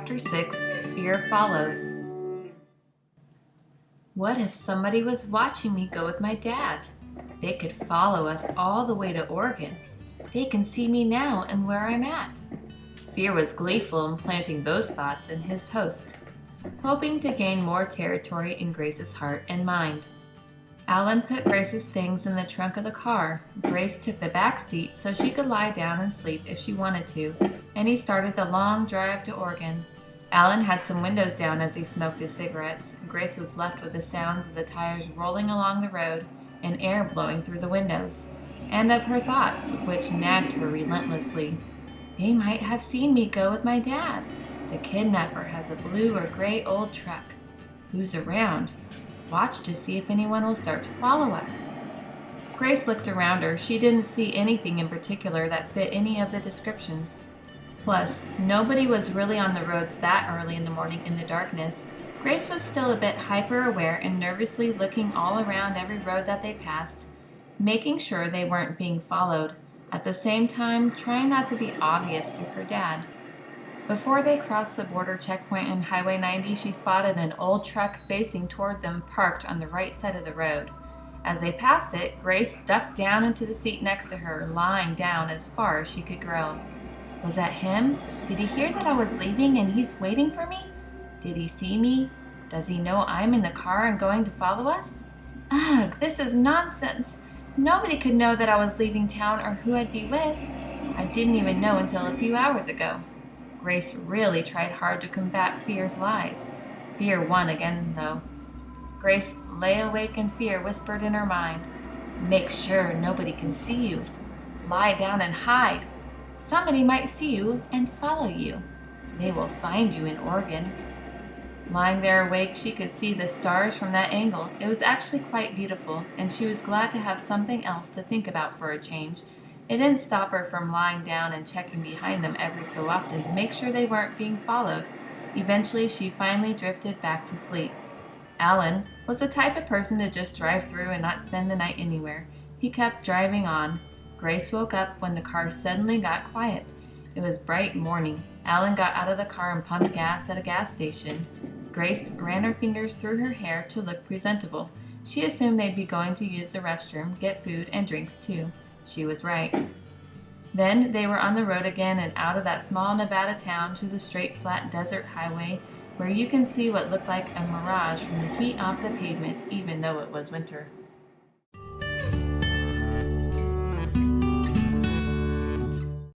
Chapter 6, Fear Follows. What if somebody was watching me go with my dad? They could follow us all the way to Oregon. They can see me now and where I'm at. Fear was gleeful in planting those thoughts in his post, hoping to gain more territory in Grace's heart and mind. Alan put Grace's things in the trunk of the car. Grace took the back seat so she could lie down and sleep if she wanted to, and he started the long drive to Oregon. Alan had some windows down as he smoked his cigarettes. Grace was left with the sounds of the tires rolling along the road and air blowing through the windows, and of her thoughts, which nagged her relentlessly. They might have seen me go with my dad. The kidnapper has a blue or gray old truck. Who's around? Watch to see if anyone will start to follow us. Grace looked around her. She didn't see anything in particular that fit any of the descriptions. Plus, nobody was really on the roads that early in the morning in the darkness. Grace was still a bit hyper-aware and nervously looking all around every road that they passed, making sure they weren't being followed, at the same time trying not to be obvious to her dad. Before they crossed the border checkpoint on Highway 90, she spotted an old truck facing toward them parked on the right side of the road. As they passed it, Grace ducked down into the seat next to her, lying down as far as she could grow. Was that him? Did he hear that I was leaving and he's waiting for me? Did he see me? Does he know I'm in the car and going to follow us? Ugh, this is nonsense. Nobody could know that I was leaving town or who I'd be with. I didn't even know until a few hours ago. Grace really tried hard to combat Fear's lies. Fear won again, though. Grace lay awake and Fear whispered in her mind, "Make sure nobody can see you. Lie down and hide. Somebody might see you and follow you. They will find you in Oregon." Lying there awake, she could see the stars from that angle. It was actually quite beautiful, and she was glad to have something else to think about for a change. It didn't stop her from lying down and checking behind them every so often to make sure they weren't being followed. Eventually, she finally drifted back to sleep. Alan was the type of person to just drive through and not spend the night anywhere. He kept driving on. Grace woke up when the car suddenly got quiet. It was bright morning. Alan got out of the car and pumped gas at a gas station. Grace ran her fingers through her hair to look presentable. She assumed they'd be going to use the restroom, get food and drinks too. She was right. Then they were on the road again and out of that small Nevada town to the straight, flat desert highway where you can see what looked like a mirage from the heat off the pavement even though it was winter.